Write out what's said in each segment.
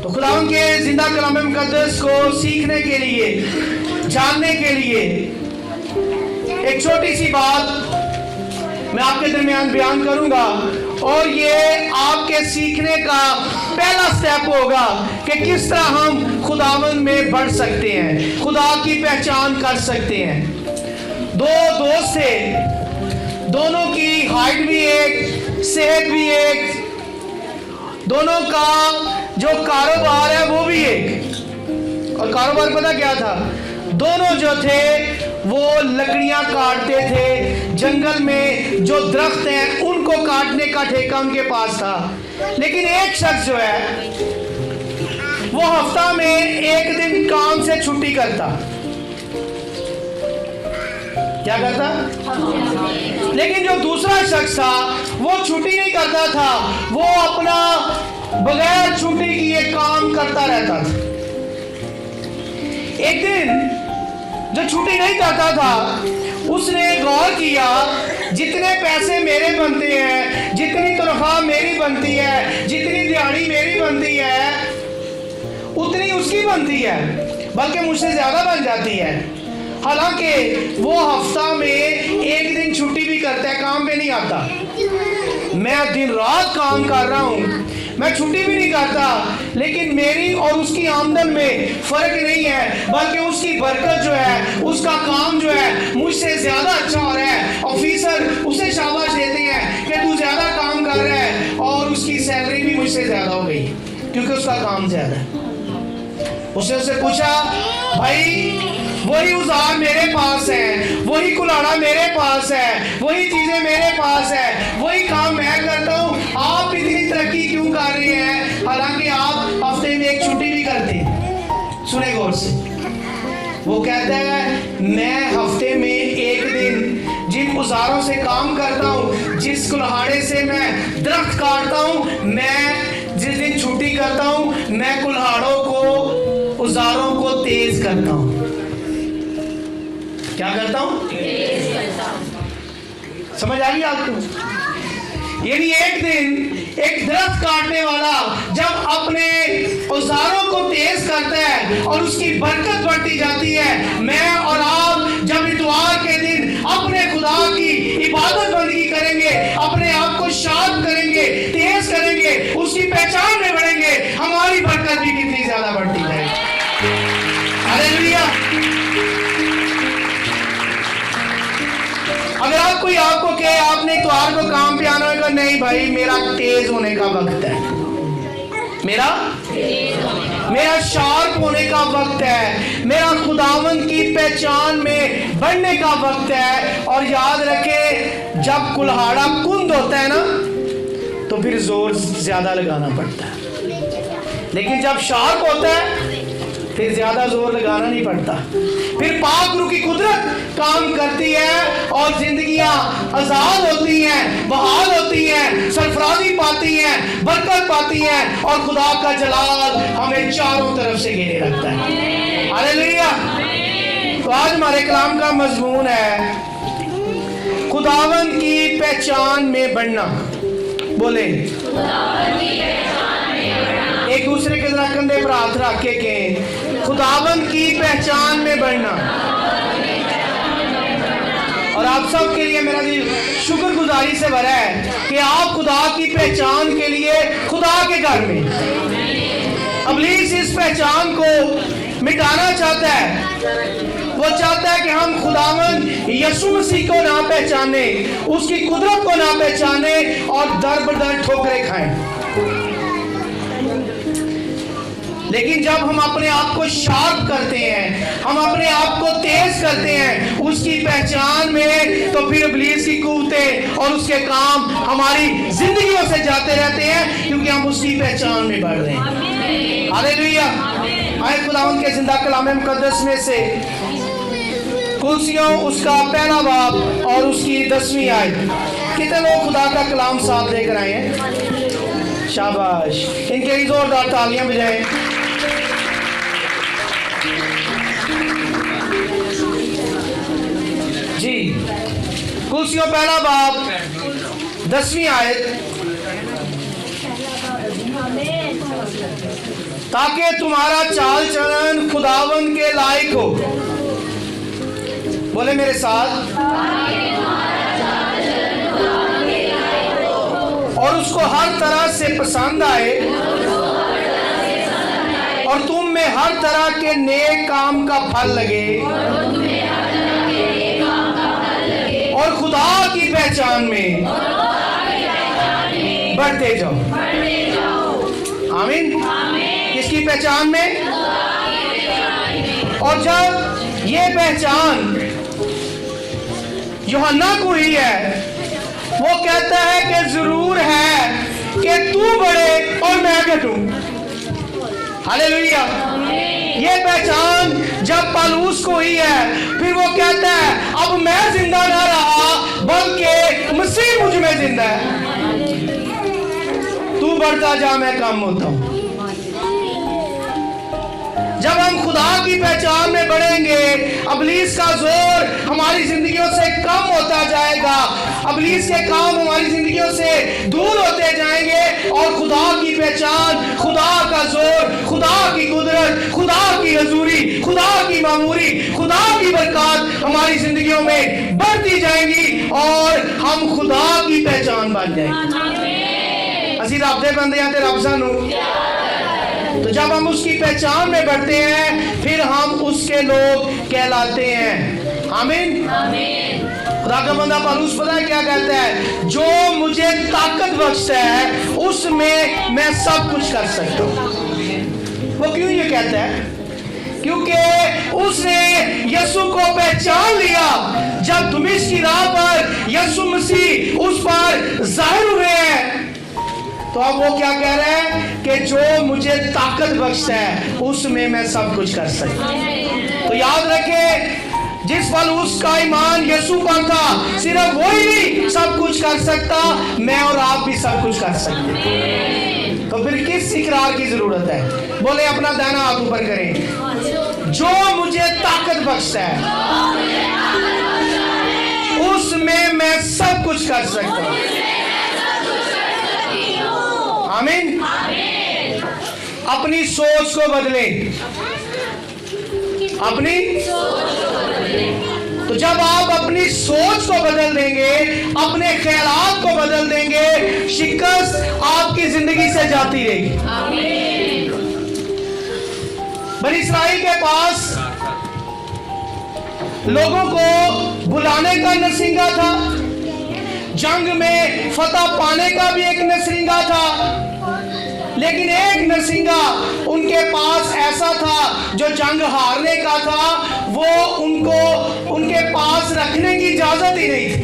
तो खुदावंद के जिंदा कलाम मुकद्दस को सीखने के लिए, जानने के लिए एक छोटी सी बात मैं आपके दरमियान बयान करूंगा, और ये आपके सीखने का पहला स्टेप होगा कि किस तरह हम खुदावंद में बढ़ सकते हैं, खुदा की पहचान कर सकते हैं। दो दोस्त थे, दोनों की हाइट भी एक, सेहत भी एक, दोनों का जो कारोबार है वो भी एक। और कारोबार पता क्या था? दोनों जो थे वो लकड़ियां काटते थे, जंगल में जो दरख्त हैं उनको काटने का ठेका उनके पास था। लेकिन एक शख्स जो है वो हफ्ता में एक दिन काम से छुट्टी करता। क्या करता? लेकिन जो दूसरा शख्स था वो छुट्टी नहीं करता था, वो अपना बगैर छुट्टी किए काम करता रहता था। एक दिन जो छुट्टी नहीं करता था उसने गौर किया, जितने पैसे मेरे बनते हैं, जितनी तनख्वाह मेरी बनती है, जितनी दिहाड़ी मेरी बनती है, उतनी उसकी बनती है, बल्कि मुझसे ज्यादा बन जाती है। हालांकि वो हफ्ता में एक दिन छुट्टी भी करता है, काम पे नहीं आता। मैं दिन रात काम कर रहा हूँ, मैं छुट्टी भी नहीं करता, लेकिन मेरी और उसकी आमदन में फर्क नहीं है, बल्कि उसकी बरकत जो है, उसका काम जो है मुझसे ज्यादा अच्छा हो रहा है। ऑफिसर उसे शाबाश देते हैं कि तू ज्यादा काम कर रहा है, और उसकी सैलरी भी मुझसे ज्यादा हो गई क्योंकि उसका काम ज्यादा है। उसने उससे पूछा, भाई वही औजार मेरे पास है, वही कुल्हाड़ा मेरे पास है, वही चीजें मेरे पास है, वही काम मैं करता हूँ, आप इतनी तरक्की क्यों कर रहे हैं, हालांकि आप हफ्ते में एक छुट्टी भी करते हैं। सुने गौर से, वो कहता है मैं हफ्ते में एक दिन जिन औजारों से काम करता हूँ, जिस कुल्हाड़े से मैं दरख्त काटता हूँ, मैं जिस दिन छुट्टी करता हूँ, मैं कुल्हाड़ों को, औजारों को तेज करता हूँ। क्या करता हूँ? समझ आ गई आपको? यानी एक दिन एक दरख्त काटने वाला जब अपने औजारों को तेज करता है और उसकी बरकत बढ़ती जाती है, मैं और आप जब इतवार के दिन अपने खुदा की इबादत बंदगी करेंगे, अपने आप को शांत करेंगे, तेज करेंगे, उसकी पहचान में बढ़ेंगे, हमारी बरकत भी कितनी ज्यादा बढ़ती जाएगी। हालेलुया। अगर आप कोई आपको कहे आपने इतवार को काम पे आना होगा, नहीं भाई मेरा तेज होने का वक्त है, मेरा शार्प होने का वक्त है, मेरा खुदावंद की पहचान में बढ़ने का वक्त है। और याद रखे, जब कुल्हाड़ा कुंद होता है ना तो फिर जोर ज्यादा लगाना पड़ता है, लेकिन जब शार्प होता है फिर ज्यादा जोर लगाना नहीं पड़ता। फिर पाक रूह की कुदरत काम करती है और जिंदगियां आजाद होती हैं, बहाल होती हैं, सरफराजी पाती हैं, बरकत पाती हैं, और खुदा का जलाल हमें चारों तरफ से घेरे रखता है। हालेलुया। तो आज हमारे कलाम का मजमून है खुदावंद की पहचान में बढ़ना। बोले, एक दूसरे के जरा कंधे पर हाथ रख के खुदावंद की पहचान में बढ़ना। और आप सब के लिए मेरा दिल शुक्रगुजारी से भरा है कि आप खुदा की पहचान के लिए खुदा के घर में। इब्लीस इस पहचान को मिटाना चाहता है। वो चाहता है कि हम खुदावंद यीशु मसीह को ना पहचाने, उसकी कुदरत को ना पहचाने और दर बदर ठोकरें खाएं। लेकिन जब हम अपने आप को शार्प करते हैं, हम अपने आप को तेज करते हैं उसकी पहचान में, तो फिर इब्लीस की कुव्वतें और उसके काम हमारी जिंदगियों से जाते रहते हैं, क्योंकि हम उसकी पहचान में बढ़ रहे हैं। हालेलुया। आए खुदावंद के जिंदा कलाम मुकद्दस में से कुलसियों उसका पहला बाब और उसकी 10वीं आयत। कितने लोग खुदा का कलाम साथ लेकर आए हैं? शाबाश, इनके लिए जोरदार तालियां बजाएं। जी, कुलसियों पहला बाब 10वीं आयत। ताकि तुम्हारा चाल चलन खुदावन के लायक हो। बोले मेरे साथ, और उसको हर तरह से पसंद आए, और तुम में हर तरह के नेक काम का फल लगे, और खुदा की पहचान में बढ़ते जाओ। आमीन। किसकी पहचान में? और जब ये पहचान यूहन्ना को ही है, वो कहता है कि जरूर है कि तू बढ़े और मैं घटूं। हालेलुया। ये पहचान जब पौलुस को ही है, फिर वो कहता है अब मैं जिंदा ना रहा बल्कि मसीह मुझ में जिंदा है। तू बढ़ता जा, मैं कम होता हूं। जब हम खुदा की पहचान में बढ़ेंगे, इब्लीस का जोर हमारी जिंदगियों से कम होता जाएगा, इब्लीस के काम हमारी जिंदगियों से दूर होते जाएंगे, और खुदा की पहचान, खुदा का जोर, खुदा की कुदरत, खुदा की हजूरी, खुदा की मामूरी, खुदा की बरकत हमारी जिंदगियों में बढ़ती जाएंगी, और हम खुदा की पहचान बन जाएंगे। असी रब दे बंदे हैं ते रब सानू। तो जब हम उसकी पहचान में बढ़ते हैं, फिर हम उसके लोग कहलाते हैं। आमीन। खुदा का बंदा पौलुस पता है क्या कहता है? जो मुझे ताकत बख्शता है उसमें मैं सब कुछ कर सकता हूँ। वो क्यों ये कहता है? क्योंकि उसने यीशु को पहचान लिया। जब दमिश्क की राह पर यीशु मसीह उस पर जाहिर हुए हैं, तो अब वो क्या कह रहे हैं कि जो मुझे ताकत बख्शता है उसमें मैं सब कुछ कर सकता हूं। तो याद रखें, जिस पल उसका ईमान यीशु पर था, सिर्फ वही नहीं सब कुछ कर सकता, मैं और आप भी सब कुछ कर सकते। तो फिर किस इकरार की जरूरत है? बोले अपना दाहिना हाथ ऊपर करें। जो मुझे ताकत बख्शता है उसमें मैं सब कुछ कर सकता हूं। आमीन। अपनी सोच को बदलें, अपनी। तो जब आप अपनी सोच को बदल देंगे, अपने ख्यालात को बदल देंगे, शिकस्त आपकी जिंदगी से जाती रहेगी। बनी इस्राइल के पास लोगों को बुलाने का नरसिंगा था, जंग में फतह पाने का भी एक नरसिंगा था, लेकिन एक नरसिंगा उनके पास ऐसा था जो जंग हारने का था, वो उनको उनके पास रखने की इजाजत ही नहीं थी।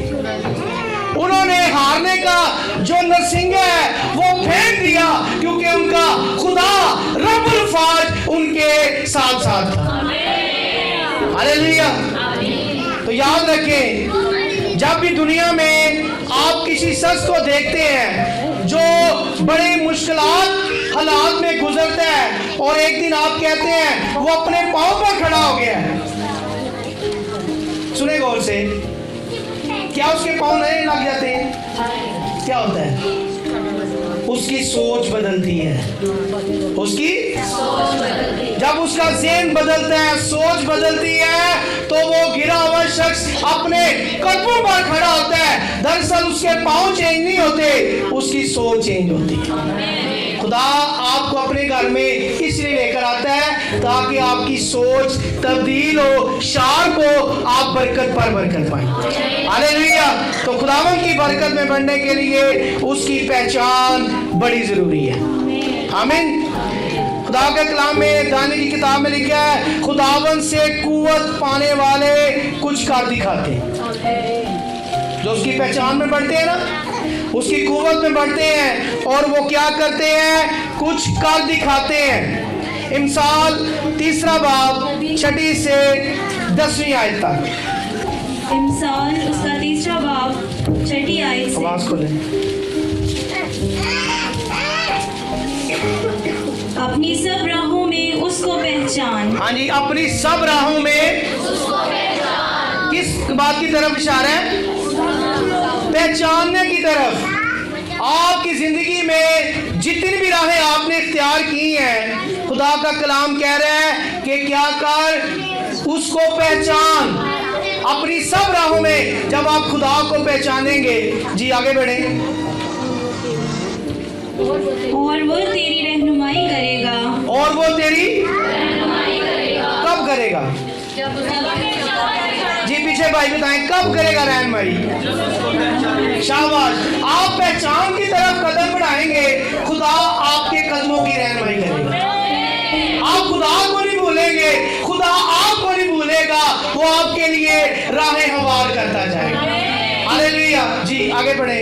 उन्होंने हारने का जो नरसिंगा है वो फेंक दिया, क्योंकि उनका खुदा रब्बुल फाज उनके साथ साथ था। हालेलुया। तो याद रखें, जब भी दुनिया में आप किसी शख्स को देखते हैं जो बड़े मुश्किलात हालात में गुजरता है, और एक दिन आप कहते हैं वो अपने पांव पर खड़ा हो गया है, सुने गौर से, क्या उसके पांव नए लग जाते हैं? क्या होता है? उसकी सोच बदलती है। उसकी जब उसका ज़हन बदलता है, सोच बदलती है, तो वो गिरा हुआ शख्स अपने कदमों पर खड़ा होता है। दरअसल उसके पांव चेंज नहीं होते, उसकी सोच चेंज होती है। खुदा आपको अपने घर में इसलिए लेकर आता है ताकि आपकी सोच तब्दील हो, शार्प हो, आप बरकत पर बरकत पाएं। हालेलुया। तो खुदावंद की बरकत में बढ़ने के लिए उसकी पहचान बड़ी जरूरी है। आमीन। खुदा के कलाम में, दानी की किताब में लिखा है, खुदावंद से कुव्वत पाने वाले कुछ कर दिखाते हैं। जो उसकी पहचान में बढ़ते हैं ना, उसकी कुव्वत में बढ़ते हैं, और वो क्या करते हैं? कुछ कर दिखाते हैं। इमसाल 3 बाब 6 से 10वीं आयत तक। इमसाल उसका 3 बाब 6 आयत से। आवाज खोले। अपनी सब राहों में उसको पहचान। हाँ जी, अपनी सब राहों में उसको पहचान। किस बात की तरफ इशारा है? पहचानने की तरफ। आपकी जिंदगी में जितनी भी राहें खुदा का कलाम कह रहा है कि क्या कर, उसको पहचान। अपनी सब राहों में जब आप खुदा को पहचानेंगे, जी आगे बढ़े, और वो तेरी रहनुमाई करेगा। और वो तेरी कब करेगा? जी पीछे भाई बताएं, कब करेगा रहनुमाई? शाबाश। आप पहचान की तरफ कदम बढ़ाएंगे, खुदा आपके कदमों की रहनुमाई करेगा। आप खुदा को नहीं भूलेंगे, खुदा आपको नहीं भूलेगा, वो आपके लिए राहें हमवार करता जाएगा। हालेलुया। जी आगे बढ़े।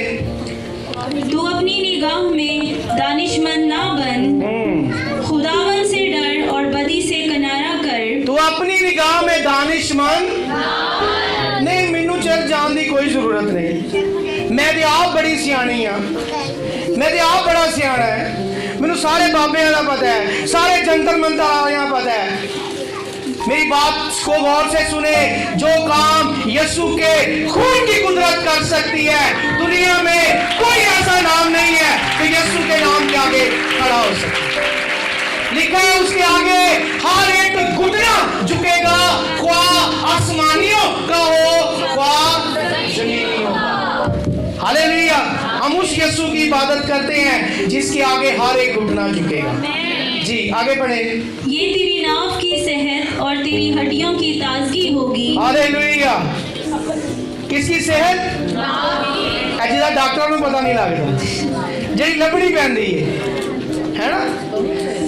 तू अपनी निगाह में दानिशमंद ना बन, खुदावन से डर और बदी से किनारा कर। तू अपनी निगाह में दानिशमंद नहीं, मैनू चल जान की कोई जरूरत नहीं। मैं तो आप बड़ी सियाणी हाँ, मैं तो आप बड़ा सियाना है, मैनू सारे बाबे का पता है, सारे जंतर मंतर का पता है। मेरी बात को गौर से सुने, जो काम यीशु के खून की कुदरत कर सकती है, दुनिया में कोई ऐसा नाम नहीं है कि यीशु के नाम के आगे खड़ा हो सके। लिखा है उसके आगे हर एक घुटना झुकेगा, ख्वाह आसमानियों का हो ख्वाह जमीनियों का। हालेलुया। हम उस यीशु की इबादत करते हैं जिसके आगे हर एक घुटना झुकेगा। जी आगे बढ़े। ये तेरी नाव की सेहत और तेरी हड्डियों की ताजगी होगी। हालेलुया। किसकी सेहत? जिदा डॉक्टर में पता नहीं लगता, जी लबड़ी पैंदी है ना,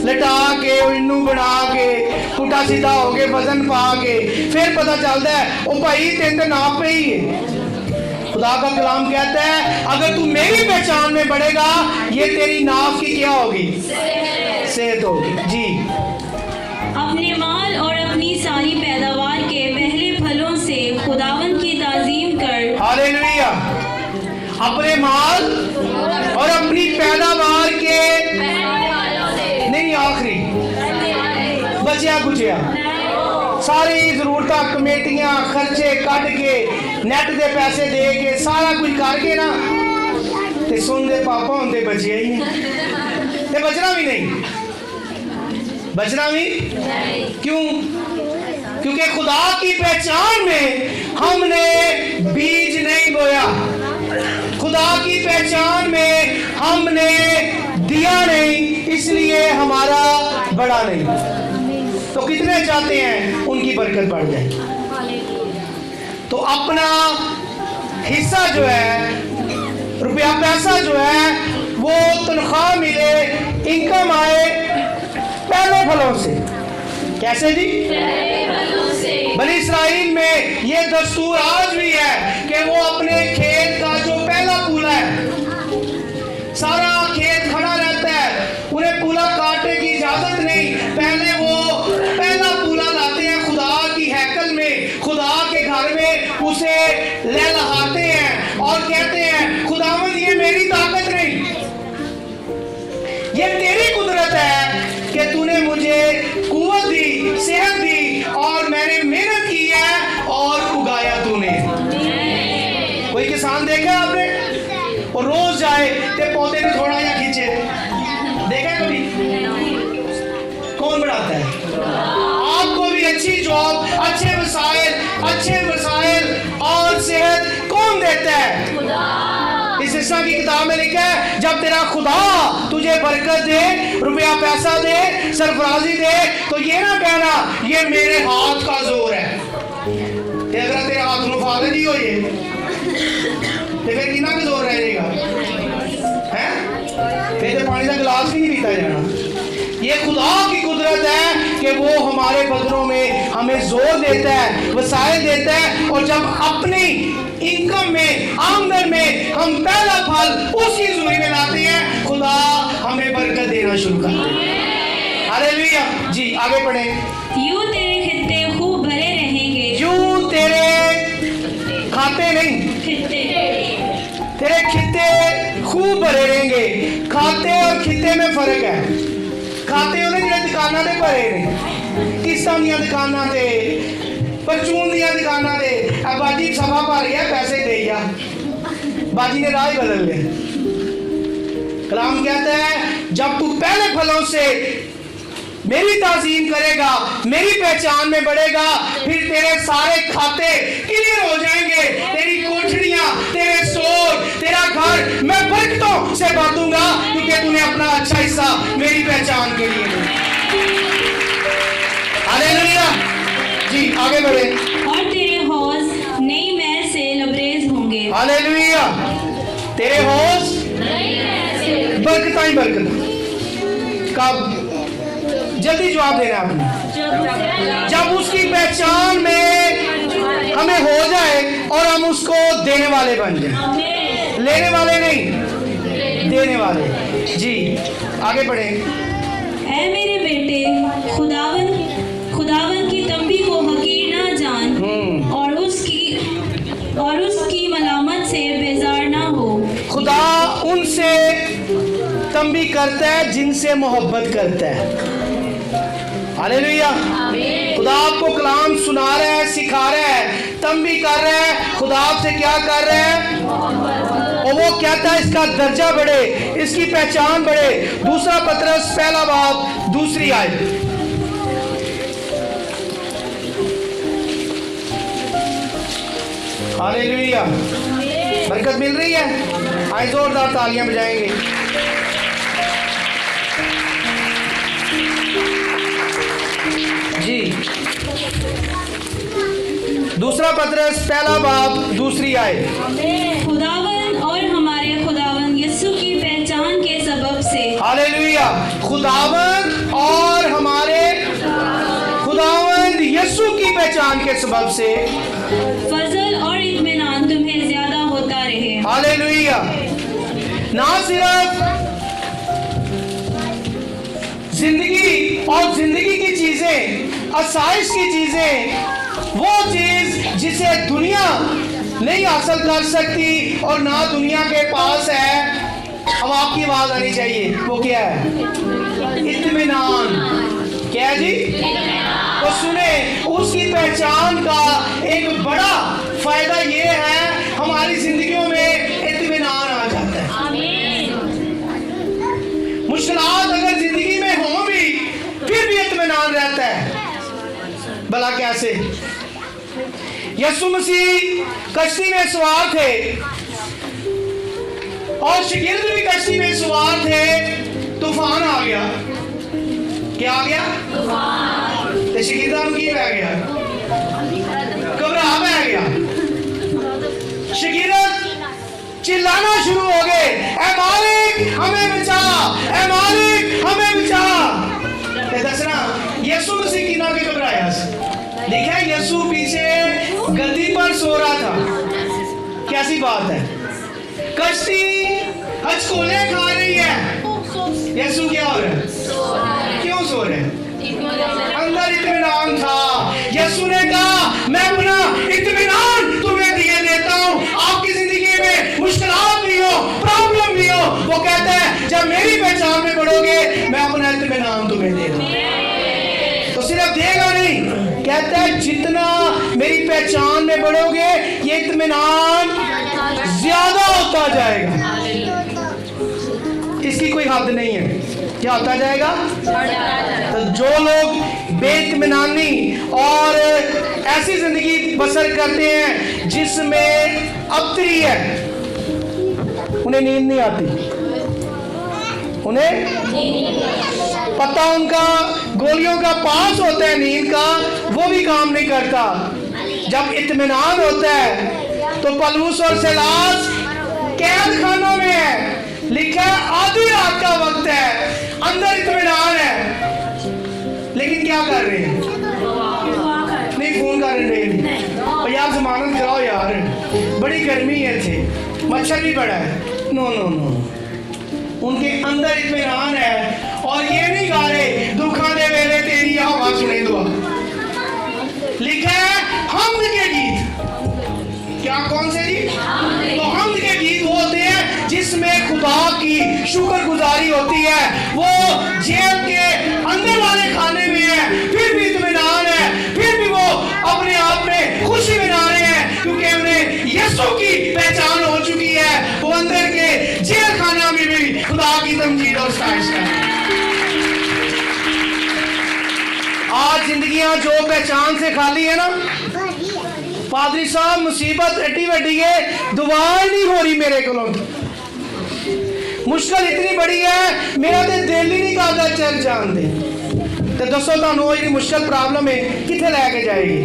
लटा के इनू बना के पुट्ठा सीधा हो के वजन पा के फिर पता चलता है ओ भाई तेन तो नाप पे ही है। खुदा का कलाम कहता है अगर तू मेरी पहचान में बढ़ेगा, ये तेरी नाव की क्या होगी? सेहत होगी। जी अपने माल और अपनी सारी पैदावार के पहले फलों से खुदावन की ताजीम कर। हालेलुया। अपने माल और अपनी पैदावार के नहीं, आखिरी बचिया कुचिया सारी जरूरत कमेटियां खर्चे कट के नेट के पैसे दे के सारा कुछ करके ना ते सुनते पापा होंगे बचिया ही नहीं, ते बचना भी नहीं, बचना भी क्यों? क्योंकि खुदा की पहचान में हमने बीज नहीं बोया, खुदा की पहचान में हमने दिया नहीं, इसलिए हमारा बड़ा नहीं। तो कितने चाहते हैं उनकी बरकत बढ़ जाए? तो अपना हिस्सा जो है, रुपया पैसा जो है, वो तनख्वाह मिले, इनकम आए पहले फलों से। कैसे जी? बनी इस्राइल में ये दस्तूर आज भी है कि वो अपने खेत का जो पहला पूला है, सारा खेत खड़ा रहता है, उन्हें पूला काटने की इजाजत नहीं, पहले वो पहला पूला लाते हैं खुदा की हैकल में, खुदा के घर में उसे लहलहाते हैं और कहते हैं खुदावंद ये मेरी ताकत नहीं, ये तेरी कुदरत है कि तूने मुझे कुव्वत दी, सेहत दी और मैंने मेहनत की है और उगाया तूने। कोई किसान देखा आपने? और रोज जाए ते पौधे को थोड़ा या खींचे, देखा कभी? कौन बढ़ाता है? आपको भी अच्छी जॉब, अच्छे वसाइल और सेहत कौन देता है? इस हिस्सा की किताब में लिखा है जब तेरा खुदा तुझे बरकत दे, रुपया पैसा दे, सरफराजी दे, तो ये ना कहना ये मेरे हाथ का जोर है। अगर तेरे हाथ में फादर जी हो ये तो फिर कितना का जोर रहेगा? हैं? फिर तो पानी का गिलास भी नहीं पीता जाना। ये खुदा की कुदरत है कि वो हमारे बदनों में हमें जोर देता है, वसाइल देता है, और जब अपनी इनकम में, आमदन में हम पहला फल उसकी जुरी में लाते हैं, खुदा हमें बरकत देना शुरू करता है। हालेलुया। जी आगे पढ़े। यूं तेरे खित्ते खूब भरे रहेंगे। यूं तेरे खाते नहीं, तेरे खित्ते खूब भरे रहेंगे। खाते और खित्ते में फर्क है। खाते उन्हें जो दुकाना दे भरे ने, किस्तां दी दुकाना दे, परचून दी दुकाना दे, अब बाजी सभा भर गया पैसे दे गया, बाजी ने राह बदल लिया। कलाम कहता है जब तू पहले फलों से मेरी ताज़ीम करेगा, मेरी पहचान में बढ़ेगा, फिर तेरे सारे खाते क्लियर हो जाएंगे। तेरी कोठरियां, तेरे स्टोर, तेरा घर मैं बरकतों से बांटूंगा, क्योंकि तूने अपना अच्छा हिस्सा मेरी पहचान के लिए दिया। हालेलुया। जी आगे बढ़े। और तेरे हौज नई मैल से लबरेज होंगे। हालेलुया। तेरे हौज बरकत ही बरकत। कब? जल्दी जवाब देना आपने। जब उसकी पहचान में हमें हो जाए और हम उसको देने वाले बन जाए, लेने वाले नहीं, देने वाले। जी आगे बढ़े। ऐ मेरे बेटे, खुदावन की तंबी को हकीर ना जान और उसकी मलामत से बेजार ना हो। खुदा उनसे तंबी करता है जिनसे मोहब्बत करता है। हालेलुया। खुदा आपको कलाम सुना रहा है, सिखा रहा है, तंबी कर रहा है। खुदा आपसे क्या कर रहा है? और वो कहता है इसका दर्जा बढ़े, इसकी पहचान बढ़े। दूसरा पतरस पहला बाब दूसरी आयत। हालेलुया। बरकत मिल रही है। आए जोरदार तालियां बजाएंगे। जी दूसरा पतरस पहला बाब दूसरी आयत। खुदावन और हमारे खुदावन यीशु की पहचान के सबब से। हालेलुया। खुदावन और हमारे खुदावन यीशु की पहचान के सबब से फजल और इत्मीनान तुम्हें ज्यादा होता रहे। हालेलुया। ना सिर्फ जिंदगी और जिंदगी की चीजें, आसाइश की चीजें, वो चीज जिसे दुनिया नहीं हासिल कर सकती और ना दुनिया के पास है। अब आपकी आवाज आनी चाहिए। वो क्या है? इत्मीनान। क्या है जी? तो सुने, उसकी पहचान का एक बड़ा फायदा ये है, हमारी जिंदगियों में इत्मीनान आ जाता है। मुश्किलात अगर जिंदगी में हो भी, फिर भी इत्मीनान रहता है। भला कैसे? यीशु मसीह कश्ती में सवार थे और शागिर्द भी कश्ती में सवार थे। तूफान आ गया। क्या आ गया? तूफान। तो शागिर्द की बह गया, घबरा बह गया। शागिर्द चिल्लाना शुरू हो गए, ऐ मालिक हमें बचा, ऐ मालिक हमें बचा। दसना यीशु मसीह की ना के घबराया। देखा यीशु पीछे गद्दी पर सो रहा था। कैसी बात है? कश्ती हचकोले खा रही है। यीशु क्या हो रहा है? क्यों सो रहे हैं? अंदर इत्मीनान था। यीशु ने कहा मैं अपना इत्मीनान तुम्हें दिए देता हूँ। आपकी जिंदगी में मुश्किलात भी हो, प्रॉब्लम भी हो, वो कहता है जब मेरी पहचान में बढ़ोगे मैं अपना इत्मीनान तुम्हें दे दूंगा। तो सिर्फ देगा नहीं, कहता है जितना मेरी पहचान में बढ़ोगे ये इत्मीनान ज्यादा होता जाएगा। इसकी कोई हद नहीं है। क्या होता जाएगा? तो जो लोग बेइत्मीनानी और ऐसी जिंदगी बसर करते हैं जिसमें अबतरी है, उन्हें नींद नहीं आती। उन्हें पता, उनका गोलियों का पास होता है, नींद का वो भी काम नहीं करता। जब इत्मीनान होता है तो पलूस और सिलास कैद खानों में है। लिखा है आधी रात का वक्त है, अंदर इत्मीनान है, लेकिन क्या कर रहे हैं? नहीं फोन कर रहे हैं यार, जमानत कराओ यार, बड़ी गर्मी है थे, मच्छर भी बड़ा है। नो नो नो, उनके अंदर इत्मीनान है और ये नहीं गा रहे दुखा दे वेले तेरी हवा सुने दुआ। लिखा है हमद के गीत। क्या? कौन से गीत? तो हमद के गीत वो होते हैं जिसमें खुदा की शुक्रगुजारी होती है। वो जेल के अंदर वाले खाने में है, फिर भी इत्मीनान है, फिर भी वो अपने आप में खुशी मना रहे हैं, क्योंकि उन्हें यीशु की पहचान हो चुकी है। वो अंदर के जेल खाना में भी खुदा की तमजीद और साइश है। जिंदगियां जो पहचान से खाली है ना, पादरी साहब मुसीबत एटी वड्डी है, दुआ नहीं हो रही मेरे को, मुश्किल इतनी बड़ी है, मेरा तो दिल ही नहीं करता चल जान दे। तो दसो तुहानू वो जी मुश्किल प्रॉब्लम है कितने लैके जाएगी?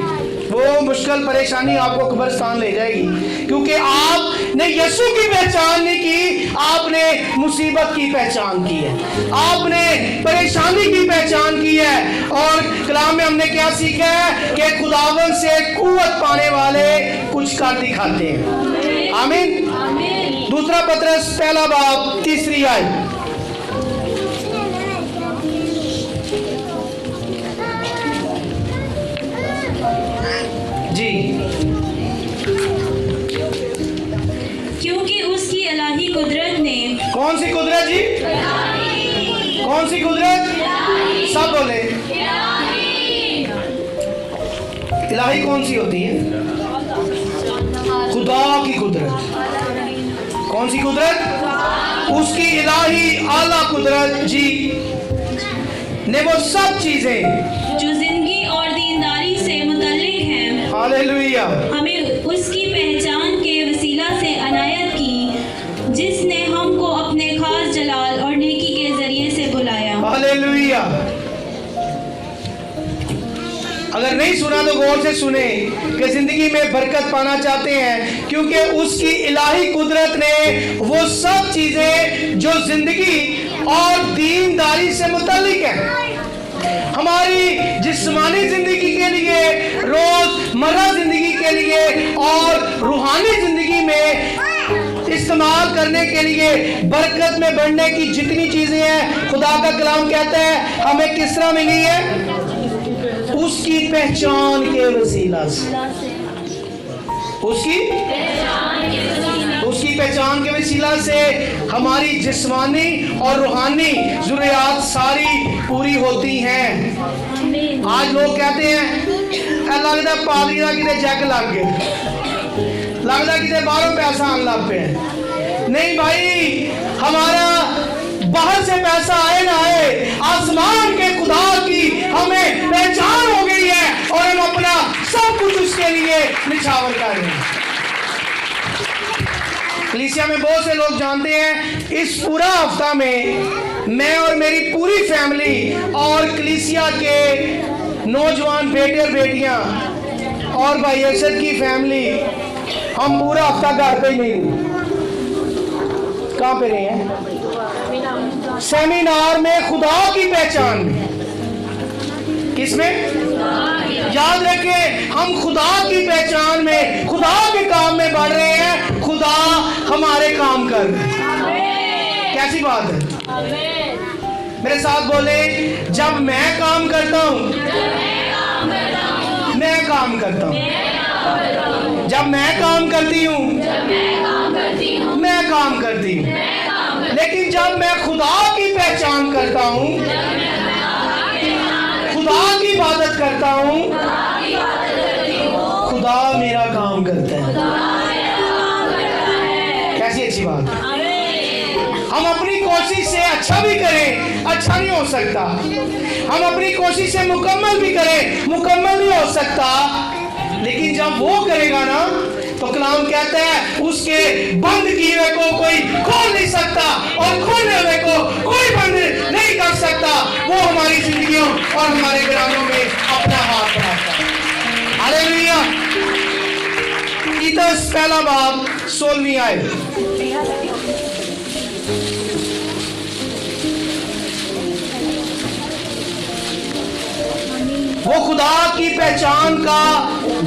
वो मुश्किल परेशानी आपको कब्रिस्तान ले जाएगी, क्योंकि आपने यीशु की पहचान नहीं की, आपने मुसीबत की पहचान की है, आपने परेशानी की पहचान की है। और कलाम में हमने क्या सीखा है कि खुदावन से कुव्वत पाने वाले कुछ कर दिखाते हैं। आमीन। दूसरा पतरस पहला बाब 3 आयत। जी, क्योंकि उसकी इलाही कुदरत ने, कौन सी कुदरत जी? कौन सी कुदरत? सब बोले इलाही कौन सी होती है? खुदा की कुदरत। कौन सी कुदरत? उसकी इलाही आला कुदरत जी ने वो सब चीजें जो जिंदगी और दीनदारी से मुतल्लिक हैं, हालेलुया, हमें उसकी पहचान के वसीला से अनायत की, जिसने हमको अपने खास जलाल और नेकी के जरिए से बुलाया। हालेलुया। अगर नहीं सुना तो गौर से सुने कि जिंदगी में बरकत पाना चाहते हैं, क्योंकि उसकी इलाही कुदरत ने वो सब चीजें जो जिंदगी और दीनदारी से मुतल्लिक है, हमारी जिस्मानी जिंदगी के लिए, रोजमर्रा जिंदगी के लिए और रूहानी जिंदगी में इस्तेमाल करने के लिए, बरकत में बढ़ने की जितनी चीजें हैं, खुदा का कलाम कहता है हमें किस तरह मिली है? उसकी पहचान के वसीला से। उसकी पहचान के वसीला से हमारी जिस्मानी और रूहानी जरूरियात सारी पूरी होती हैं। आज लोग कहते हैं लगता पादरी का कितने चेक लग गए, लगता कितने बाहरों पैसा आने लग पे। नहीं भाई, हमारा बाहर से पैसा आए ना आए, आसमान के खुदा की हमें पहचान हो गई है और हम अपना सब कुछ उसके लिए निछावर कर रहे हैं। कलीसिया में बहुत से लोग जानते हैं, इस पूरा हफ्ता में मैं और मेरी पूरी फैमिली और कलीसिया के नौजवान बेटे और बेटियां और भाई अरशद की फैमिली, हम पूरा हफ्ता घर पे ही नहीं। कहाँ पे रहे हैं? सेमिनार में, खुदा की पहचान में। किसमें? याद रखें, हम खुदा की पहचान में, खुदा के काम में बढ़ रहे हैं, खुदा हमारे काम कर रहे हैं। कैसी बात है? मेरे साथ बोले, जब मैं काम करता हूं, मैं काम करता हूं, जब मैं काम करती हूं, मैं काम करती हूं, लेकिन जब मैं खुदा की पहचान करता हूं, खुदा की इबादत करता हूं, खुदा मेरा काम करता है। कैसी अच्छी बात है। हम अपनी कोशिश से अच्छा भी करें, अच्छा नहीं हो सकता। हम अपनी कोशिश से मुकम्मल भी करें, मुकम्मल नहीं हो सकता। लेकिन जब वो करेगा ना, तो कलाम कहता है उसके बंद किए हुए को कोई खोल नहीं सकता और खोलने हुए को कोई बंद नहीं कर सकता। वो हमारी जिंदगियों और हमारे घरानों में अपना हाथ बढ़ाता है। हालेलुया। तीतस पहला बाब 16वीं आयत। वो खुदा की पहचान का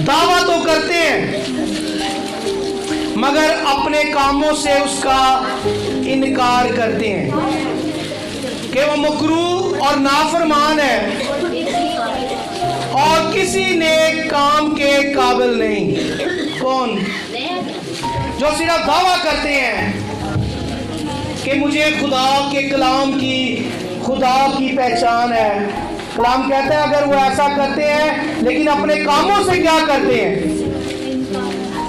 दावा तो करते हैं, मगर अपने कामों से उसका इनकार करते हैं कि वो मकरूह और नाफरमान है और किसी नेक काम के काबिल नहीं। कौन? जो सिर्फ दावा करते हैं कि मुझे खुदा के कलाम की, खुदा की पहचान है। कलाम कहता है अगर वो ऐसा करते हैं, लेकिन अपने कामों से क्या करते हैं?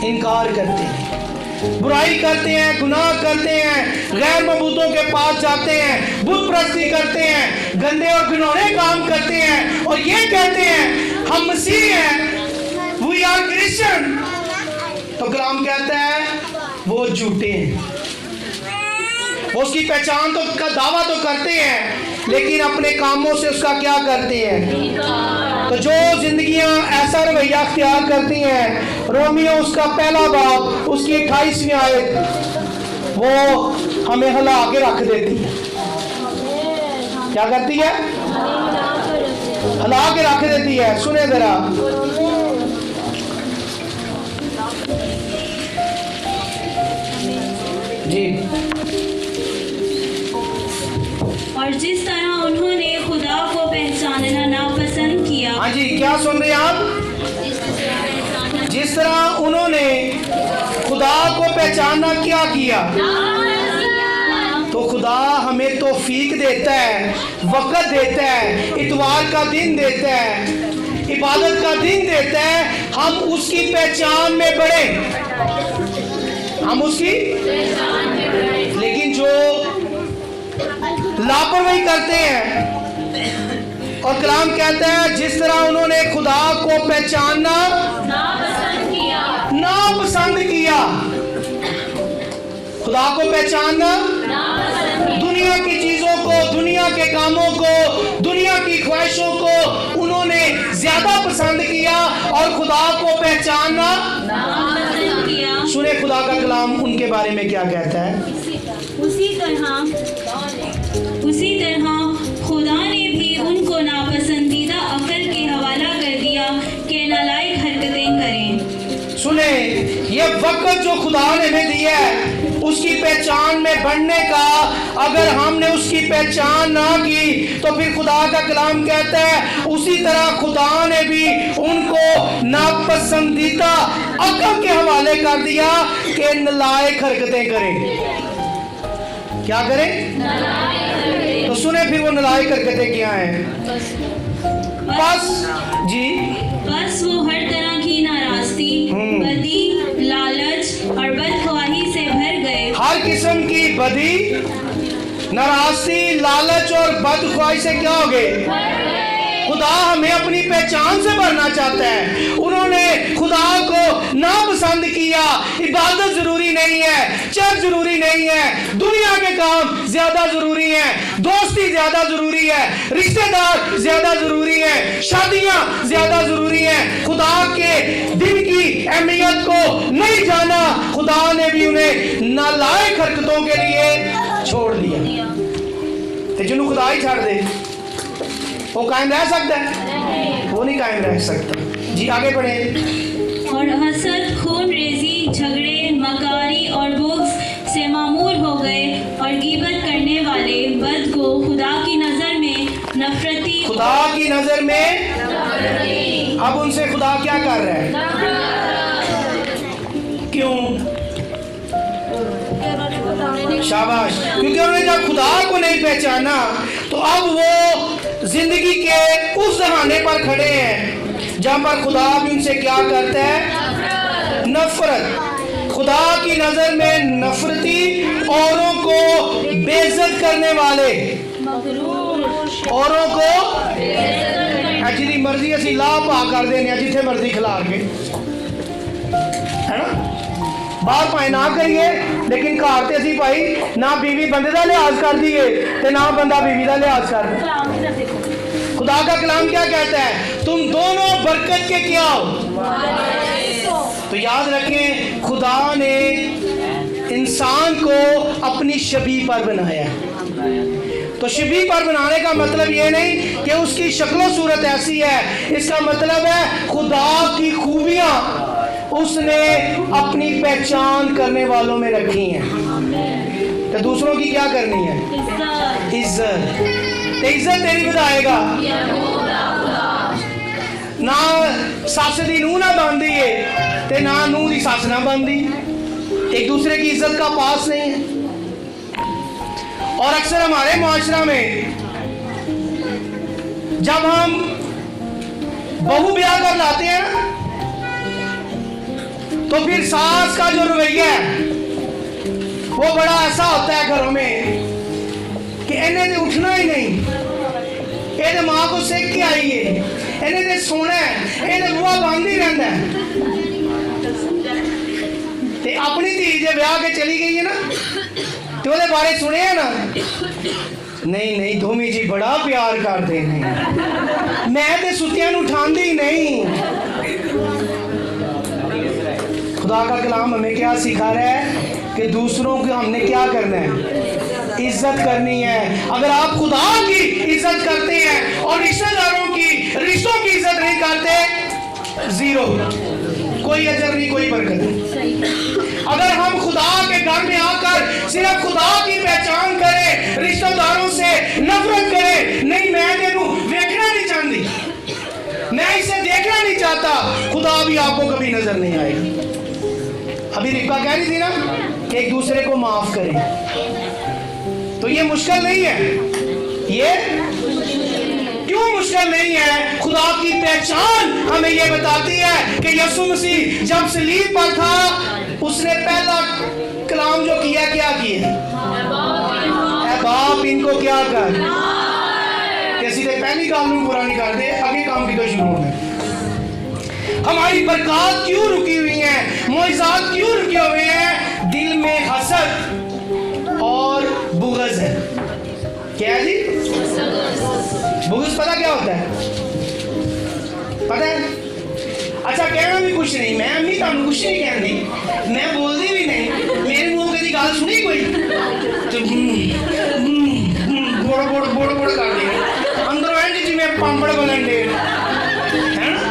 इनकार करते हैं, बुराई करते हैं, गुनाह करते हैं, गैर मबूतों के पास जाते हैं, बुत परस्ती करते हैं, गंदे और घिनौने काम करते हैं और ये कहते हैं हम मसीह हैं, वी आर क्रिश्चियन, तो कलाम कहता है वो झूठे हैं। वो उसकी पहचान तो का दावा तो करते हैं, लेकिन अपने कामों से उसका क्या करते हैं। तो जो जिंदगियां ऐसा रवैया अख्तियार करती हैं, रोमियो उसका पहला बाब उसकी 28वीं आयत वो हमें हिला के रख देती है। क्या करती है? हिला के रख देती है। सुने जरा, जी। और जिस तरह उन्होंने खुदा को पहचानना नापसंद किया। हाँ जी, क्या सुन रहे हैं आप? जिस तरह उन्होंने खुदा को पहचानना क्या किया, तो खुदा हमें तौफीक देता है, वक़्त देता है, इतवार का दिन देता है, इबादत का दिन देता है, हम उसकी पहचान में बढ़े, हम उसकी। लेकिन जो लापरवाही करते हैं, और कलाम कहता है जिस तरह उन्होंने खुदा को पहचानना नापसंद किया। खुदा को पहचानना, दुनिया की चीजों को, दुनिया के कामों को, दुनिया की ख्वाहिशों को उन्होंने ज्यादा पसंद किया और खुदा को पहचानना नापसंद किया। सुने खुदा का कलाम उनके बारे में क्या कहता है। उसी तरह खुदा ने भी उनको नापसंदीदा अकल के हवाला कर दिया कि नालायक हरकतें करें। सुने, ये वक्त जो खुदा ने हमें दिया है उसकी पहचान में बढ़ने का, अगर हमने उसकी पहचान ना की तो फिर खुदा का कलाम कहता है उसी तरह खुदा ने भी उनको नापसंदीदा अकल के हवाले कर दिया कि नालायक हरकतें करें। क्या करें? तो सुने फिर वो नालायक हरकतें क्या हैं। बस जी, बस वो हर तरह की नाराजगी, बदी, लालच और बदख्वाही से भर गए। हर किस्म की बदी, नाराजगी, लालच और बदख्वाही से क्या हो गए। खुदा हमें अपनी पहचान से भरना चाहता है। उन्होंने खुदा को नापसंद किया। इबादत जरूरी नहीं है, चर्च जरूरी नहीं है, दुनिया के काम ज्यादा जरूरी है, दोस्ती ज्यादा जरूरी है, रिश्तेदार ज्यादा जरूरी है, शादियां ज्यादा जरूरी है। खुदा के दिन की अहमियत को नहीं जाना, खुदा ने भी उन्हें नालायक हरकतों के लिए छोड़ दिया। तो जिन्होंने खुदा ही छाड़ दे वो कायम रह सकता है? वो नहीं कायम रह सकता। जी आगे बढ़े। और हसद, खून रेजी, झगड़े, मकारी और बुग़्ज़ से मामूर हो गए और गीबत करने वाले बद को खुदा की नजर में नफरती। खुदा की नजर में अब उनसे खुदा क्या कर रहा है? क्यों? शाबाश। क्योंकि उन्होंने जब खुदा को नहीं पहचाना तो अब वो जिंदगी के उस जमाने पर खड़े हैं जहां पर खुदा भी उनसे क्या करता है? नफरत। खुदा की नजर में नफरती, औरों को बेइज्जत करने वाले, औरों को जिहदी मर्जी असीं ला पा कर देने जिथे मर्जी खिलार के, है ना। बाहर भाएं ना करिए लेकिन घर ते असीं भाई ना बीवी बंदे का लिहाज कर दिए ते ना बंदा बीवी का लिहाज कर दे। खुदा का कलाम क्या कहता है? तुम दोनों बरकत के क्या हो। तो याद रखें खुदा ने इंसान को अपनी शबीह पर बनाया। तो शबीह पर बनाने का मतलब ये नहीं कि उसकी शक्ल सूरत ऐसी है, इसका मतलब है खुदा की खूबियां उसने अपनी पहचान करने वालों में रखी हैं। तो दूसरों की क्या करनी है? इज्जत। तो इज्जत तेरी बताएगा ना सस दी नूह ना बनती है ते ना नूह दी सस ना बनती। एक दूसरे की इज्जत का पास नहीं है। और अक्सर हमारे माशरा में जब हम बहू ब्याह कर लाते हैं ना तो फिर सास का जो रवैया है वो बड़ा ऐसा होता है घरों में कि इन्हें तो उठना ही नहीं, ये माँ को सेक के आई है, ਇਹਨੇ ਤੇ ਸੋਣਾ ਹੈ, ਇਹਨੇ ਬੂਹਾ ਬੰਦ ਹੀ ਰਹਿੰਦਾ ਹੈ। ਤੇ ਆਪਣੀ ਧੀ ਜੇ ਵਿਆਹ ਕੇ ਚਲੀ ਗਈ ਹੈ ਨਾ ਤੇ ਉਹਦੇ ਬਾਰੇ ਸੁਣਿਆ ਨਾ, ਨਹੀਂ ਨਹੀਂ ਦੋਵੇਂ ਜੀ बड़ा प्यार करते हैं, मैं तो सुतियां उठाती ही नहीं। खुदा का कलाम हमें क्या सिखा रहा है कि दूसरों को हमने क्या करना है, इज्जत करनी है। अगर आप खुदा की इज्जत करते हैं और रिश्तेदारों की, रिश्तों की इज्जत नहीं करते, जीरो, कोई अजर नहीं, कोई बरकत नहीं। अगर हम खुदा के घर में आकर सिर्फ खुदा की पहचान करें, रिश्तेदारों से नफरत करें, नहीं मैं तेनू देखना नहीं चाहती, मैं इसे देखना नहीं चाहता, खुदा भी आपको कभी नजर नहीं आएगा। अभी रिक्का कह रही थी ना कि एक दूसरे को माफ करें, तो ये मुश्किल नहीं है। ये क्यों मुश्किल नहीं है? खुदा की पहचान हमें ये बताती है कि यीशु मसीह जब सलीब पर था, उसने पहला कलाम जो किया, क्या किया? ऐ बाप इनको क्या कर, किसी ने पहली काम में पूरा नहीं करते, आगे काम की तो शुरू होना। हमारी बरकत क्यों रुकी हुई है, मुआजिज़ात क्यों रुके हुए हैं? दिल में हसद और बुग़्ज़ है। क्या है जी? बुग़्ज़ पता क्या होता है? पता है? अच्छा कहना भी कुछ नहीं, मैं अम्मी तुम कुछ नहीं कहती, मैं बोलती भी नहीं, मेरे मुंह कभी गाल सुनी कोई तो बोड़ बोड़ बोड़ बोड़ कर दी अंदर आएंगे जी, मैं पांपड़ बोलन दे है ना।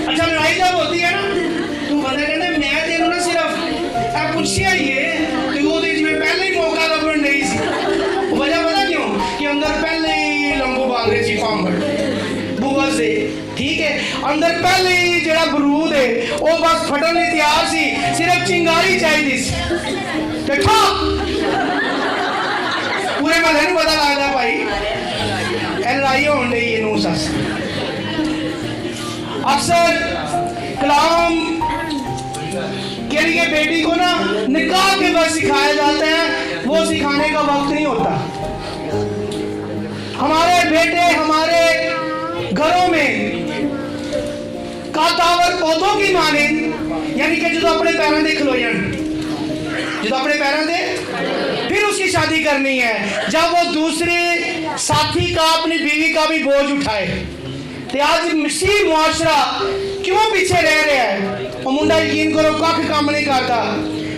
अच्छा लड़ाई जब होती है ना, तू बंदा कहते मैं तेनों ना सिर्फ पूछिया ही है कि वो जी मैं पहले ही मौका लभन नहीं सी, वजह पता क्यों? कि अंदर पहले ही लंबू बांध रहे सी पांपड़ बुग़्ज़ से, ठीक है। अंदर पहले ही जड़ा बरूद है वो बस फटन नहीं तैयार सी, सिर्फ चिंगारी चाहिए सी ते ठा पूरे महल्ले नूं पता लगदा भाई ए लड़ाई होण डई है नूं सस। अक्सर कलाम के लिए बेटी को ना निकाह के बाद सिखाया जाता है, वो सिखाने का वक्त नहीं होता। हमारे बेटे हमारे घरों में कातावर पौधों की माने, यानी कि जो अपने पैरों से खलो जान, जो अपने पैरों से, फिर उसकी शादी करनी है। जब वो दूसरे साथी का, अपनी बीवी का भी बोझ उठाए। तो आज मसीह मुआशरा क्यों पीछे रह रहा है? वो मुंडा यकीन करो कख काम नहीं करता,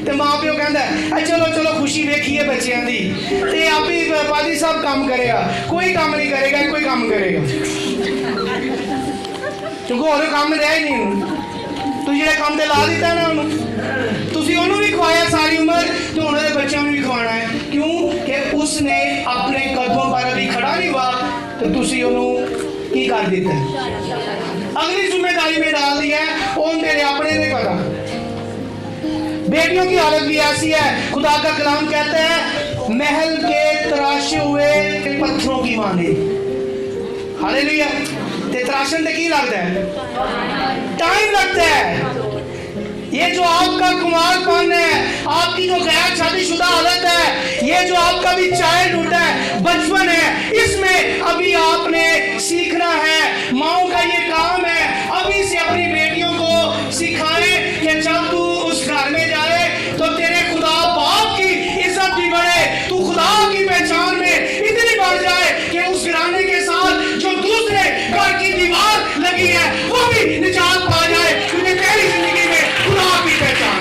तो माँ प्यो कहता चलो चलो खुशी देखिए बच्चों की, तो आप ही पादी साहब काम करेगा, कोई काम नहीं करेगा, कोई काम करेगा क्योंकि और काम रहा ही नहीं। तू जो काम से ला दिता ना उन्होंने, तुसी उन्होंने भी खवाया सारी उम्र, तो उन्होंने बच्चों में भी खवाना है। क्यों कि उसने अपने कदमों पर अभी खड़ा नहीं हुआ, तो तुसी उन्होंने की कर दिता है, अगली जिम्मेदारी में डाल दिया है, उन तेरे अपने नहीं पता। बेटियों की हालत भी ऐसी है, खुदा का कलाम कहता है महल के तराशे हुए पत्थरों की माने। हालेलुया। ते तराशन ते की लगता है? टाइम लगता है। ये जो आपका कुमारपन है, आपकी जो गैर शादीशुदा हालत है, ये जो आपका भी चाइल्डहुड है, बचपन है, इसमें अभी आपने सीखना है। माओ का ये काम है अभी से अपनी बेटियों को सिखाएं कि जब तू उस घर में जाए तो तेरे खुदा बाप की इज्जत भी बढ़े, तू खुदा की पहचान में इतनी बढ़ जाए कि उस घराने के साथ जो दूसरे घर की दीवार लगी है वो भी निजात पा जाए, क्योंकि तेरी जिंदगी में खुदा की पहचान।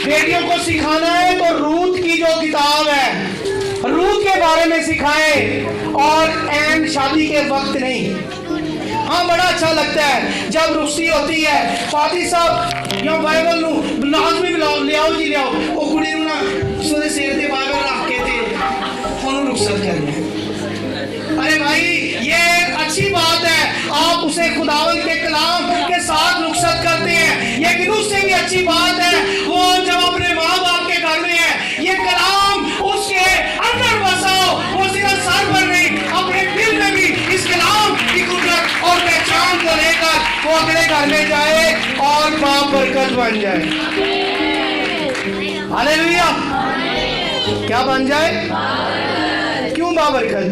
बेटियों को सिखाना है तो रूत की जो किताब है, रूत के बारे में सिखाएं, और एंड शादी के वक्त नहीं। हाँ बड़ा अच्छा लगता है जब रुखसी होती है, पादी साहब या बाइबल नू लाजमी ले आओ जी, ले आओ, वो कुड़ी नू ना उसदे सिर ते बाइबल रख के ते ओनू रुखसत करनी। अरे भाई ये अच्छी बात है, आप उसे खुदावंद के कलाम के साथ रुखसत करते हैं, लेकिन उससे भी अच्छी बात है वो जब अपने माँ बाप के घर में है, ये कलाम उसके अंदर बसाओ, वो सिर्फ सर पर नहीं अपने दिल में भी इस कलाम की कुदरत और पहचान को लेकर वो अगले घर में जाए और बाप बरकत बन जाए। हालेलुया। क्या बन जाए? क्यों बाबरकत,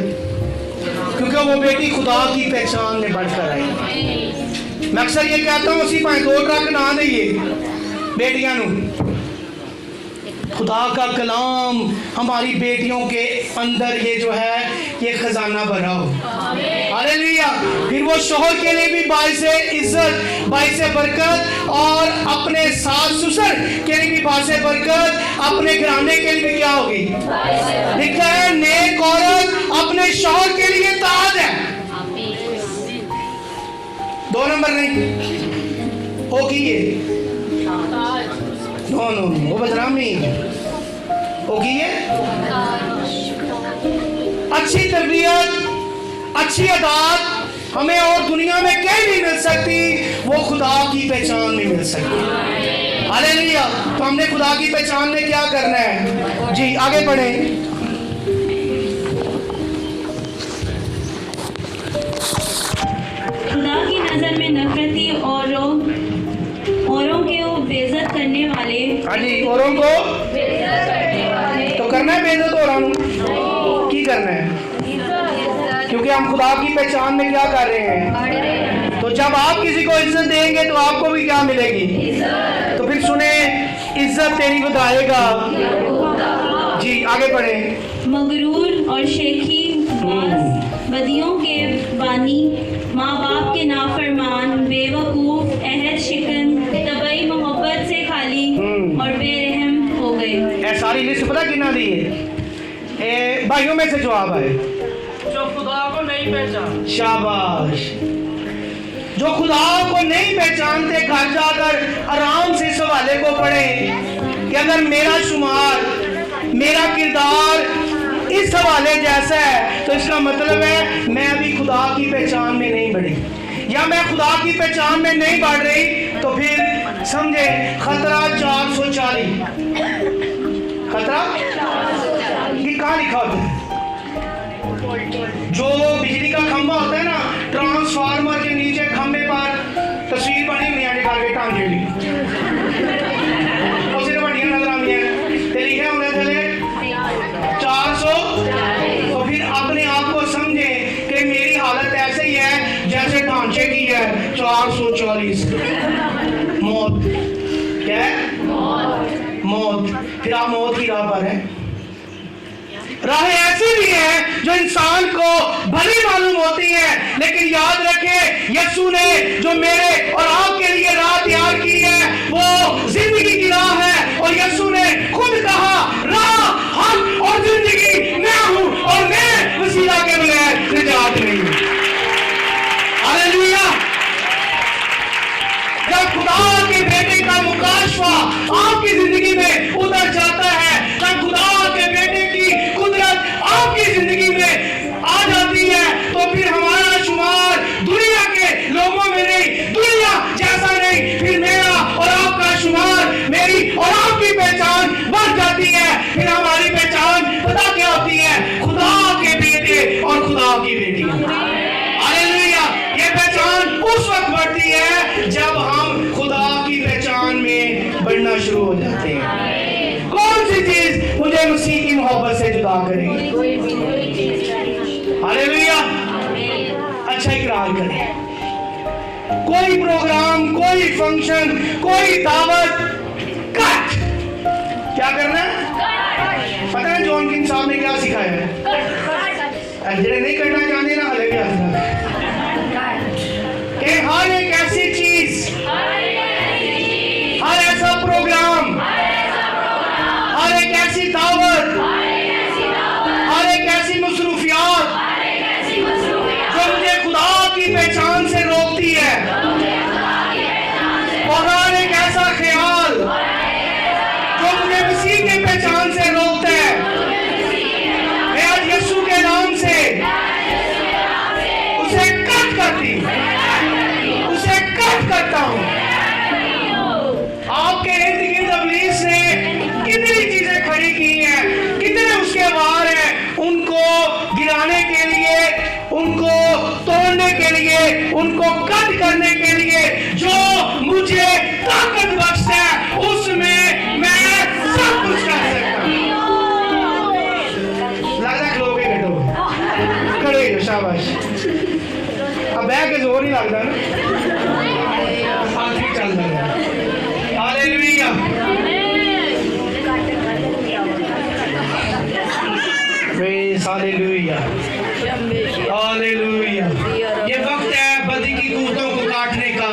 क्योंकि वो बेटी खुदा की पहचान में बढ़कर आई। मैं अक्सर ये कहता हूँ, उसी पाए 2 ट्रक ना दिए बेटियां नू। खुदा का कलाम हमारी बेटियों के अंदर ये जो है ये खजाना भरा हो। हालेलुया। फिर वो शोहर के लिए भी बाइसे इज्जत, बाइसे बरकत, और अपने सास ससुर के लिए भी बाइसे बरकत, अपने घराने के लिए भी क्या होगी? लिखा है नेक औरत अपने शोहर के लिए ताज है। 2 नंबर नहीं हो की ये नो वो बदनामी होगी। ये अच्छी तरबियत, अच्छी आदत हमें और दुनिया में कहीं नहीं मिल सकती, वो खुदा की पहचान में मिल सकती। हालेलुया। तो हमने खुदा की पहचान में क्या करना है? जी आगे बढ़े। खुदा की नजर में नफरती औरों के बेइज्जत करने वाले, हाँ जी, औरों को तो करना है बेइज्जत, औरों की करना है, क्योंकि हम खुदा की पहचान में क्या कर रहे हैं। तो जब आप किसी को इज्जत देंगे तो आपको भी क्या मिलेगी? तो फिर सुने, इज्जत तेरी बताएगा। जी आगे बढ़े। मगरूर और शेखी बदियों के बानी, माँ बाप के नाफरमान, बेवकूफ, अहद शिकन, तबई मोहब्बत से खाली और बेरहम हो गए। सारी लिस्ट पता कितना दी है? भाइयों में से जवाब आए जो खुदा को नहीं पहचान। शाबाश। जो खुदा को नहीं पहचानते, घर जाकर आराम से इस हवाले को पढ़े कि अगर मेरा शुमार, मेरा किरदार इस हवाले जैसा है, तो इसका मतलब है मैं अभी खुदा की पहचान में नहीं बढ़ी, या मैं खुदा की पहचान में नहीं बढ़ रही। तो फिर समझे खतरा 440। खतरा ये कहाँ लिखा होता है? जो बिजली का खंभा होता है ना, ट्रांसफार्मर के नीचे खंभे पर तस्वीर बनी हुई है निकाल के टांगे ली, और सिर्फ बढ़िया नजर आती है, ते लिखे होने चले 400। तो फिर अपने आप को समझे कि मेरी हालत ऐसे ही है जैसे ढांचे की है। 440 मौत। क्या है? मौत। फिर आप मौत की राह पर हैं। राहें ऐसी भी हैं जो इंसान को भली मालूम होती हैं, लेकिन याद रखें, यीशु ने जो मेरे और आपके लिए राह तैयार की है वो जिंदगी की राह है। और यीशु ने खुद कहा, राह, हक और जिंदगी मैं हूं, और मैं वसीला के बगैर निजात नहीं हूं। हालेलुया। जब खुदा के बेटे का मुकाशफा आपकी जिंदगी में उतर जाता है, तब खुदा के बेटे की कुदरत आपकी जिंदगी में आ जाती है, तो फिर हमारा शुमार दुनिया के लोगों में नहीं, दुनिया जैसा नहीं, फिर मेरा और आपका शुमार, मेरी और आपकी पहचान बढ़ जाती है। फिर हमारी पहचान पता क्या होती है? खुदा के बेटे और खुदा की बेटी। हालेलुया। ये पहचान उस वक्त बढ़ती है जब हम खुदा की पहचान में बढ़ना शुरू हो जाते हैं। कौन सी चीज मुझे मसीह की मोहब्बत से जुदा करेगी? हालेलुया। अच्छा इकरार करें। कोई प्रोग्राम, कोई फंक्शन, कोई दावत, कट। क्या करना है? पता है जॉन किंग साहब ने क्या सिखाया है? जिन्हें नहीं करना चाहते ना, हले भी कि हर एक ऐसी चीज, हर ऐसा प्रोग्राम, हर एक ऐसी दावत, हर एक ऐसी मसरूफियात जो मुझे खुदा की पहचान से रोकती है, और हर एक ऐसा ख्याल जो मुझे मसीह की पहचान से रोकता है, मैं आज यीशु के नाम से उसे कट करता हूं। आपके इर्द गिर्द इब्लीस ने कितनी चीजें खड़ी की हैं, कितने उसके वार हैं, उनको गिराने के लिए, उनको तोड़ने के लिए, उनको कट करने के लिए। जो मुझे ताकत बख्शता है उसमें मैं सब कुछ कर सकता हूं। लगता है लोग बेटो शाबाश अब बह के जोर ही लगता ना आखिर चल रहा है हालेलुया प्रेज़ हालेलुया हालेलुया ये वक्त है बदी की कूदों को काटने का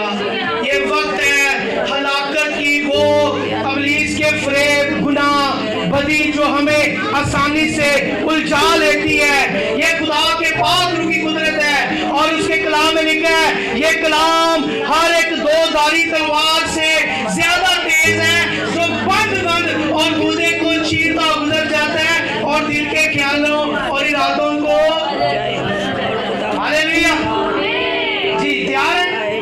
ये वक्त है हलाकत की वो तबलीग के फरेब गुनाह बदी जो हमें आसानी से उलझा लेती है ये खुदा के पाक रूह की कुदरत है और उसके कलाम में लिखा है ये कलाम हर एक दो धारी तलवार से ज्यादा तेज है जो बंद और गुदे को चीरता गुजर जाता है और दिल के ख्यालों और इरादों को हालेलुया जी तैयार है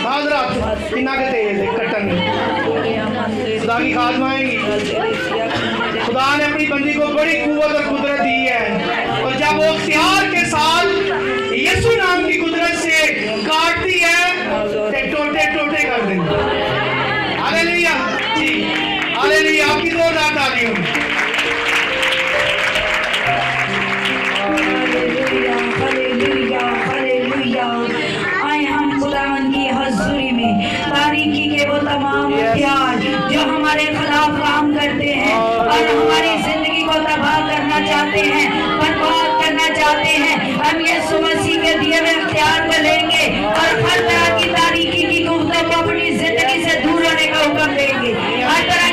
हाजरात कितना के तेज है कटन खुदा की खादमा आएगी खुदा ने अपनी बंदी को बड़ी कुव्वत और कुदरत दी है और जब वो इख्तियार के साथ यीशु नाम की कुदरत से काटती है तो टोटे टोटे कर देंगे हालेलुया जी हालेलुया आपकी जोरदार तालियों आए हम खुदावन की हज़ूरी में तारीकी के वो तमाम हथियार जो हमारे खिलाफ काम करते हैं और हमारी जिंदगी को तबाह करना चाहते हैं बर्बाद करना चाहते हैं हम यीशु मसीह के दिए हुए हथियार को लेंगे और हर तरह की तारीकी की कुव्वतों को अपनी जिंदगी से दूर होने का हुक्म देंगे हर तरह